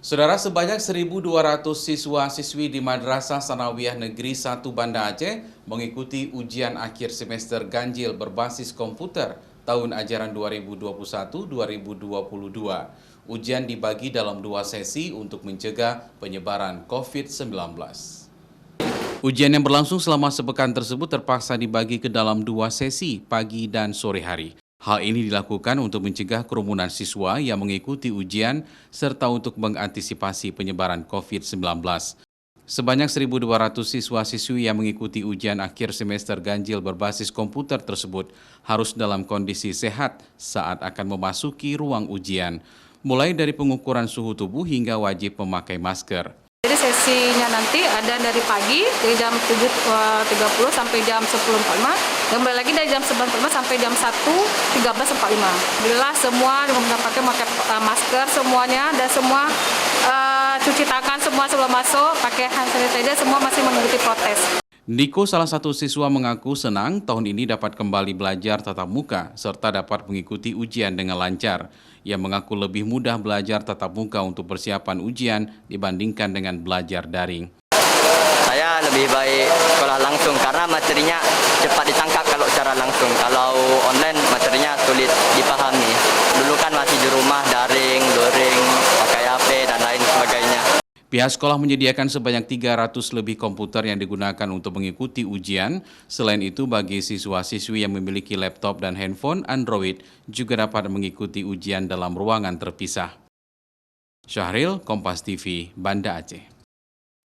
Saudara, sebanyak 1.200 siswa-siswi di Madrasah Sanawiyah Negeri 1 Banda Aceh mengikuti ujian akhir semester ganjil berbasis komputer tahun ajaran 2021-2022. Ujian dibagi dalam 2 sesi untuk mencegah penyebaran COVID-19. Ujian yang berlangsung selama sepekan tersebut terpaksa dibagi ke dalam 2 sesi, pagi dan sore hari. Hal ini dilakukan untuk mencegah kerumunan siswa yang mengikuti ujian serta untuk mengantisipasi penyebaran COVID-19. Sebanyak 1.200 siswa-siswi yang mengikuti ujian akhir semester ganjil berbasis komputer tersebut harus dalam kondisi sehat saat akan memasuki ruang ujian, mulai dari pengukuran suhu tubuh hingga wajib memakai masker. Jadi sesinya nanti ada dari pagi dari jam 7.30 sampai jam 10.45, dan kembali lagi dari jam 9.45 sampai jam 1.13.45. Alhamdulillah semua mendapatkan pakai masker semuanya, dan semua cuci tangan semua sebelum masuk, pakai hand sanitizer, semua masih mengikuti protes. Niko, salah satu siswa, mengaku senang tahun ini dapat kembali belajar tatap muka serta dapat mengikuti ujian dengan lancar. Ia mengaku lebih mudah belajar tatap muka untuk persiapan ujian dibandingkan dengan belajar daring. Saya lebih baik sekolah langsung karena materinya cepat ditangkap kalau secara langsung. Kalau online materinya sulit dipahami. Dulu kan masih di rumah daring, luring, pakai HP dan lain sebagainya. Pihak sekolah menyediakan sebanyak 300 lebih komputer yang digunakan untuk mengikuti ujian. Selain itu, bagi siswa-siswi yang memiliki laptop dan handphone Android juga dapat mengikuti ujian dalam ruangan terpisah. Syahril, Kompas TV, Banda Aceh.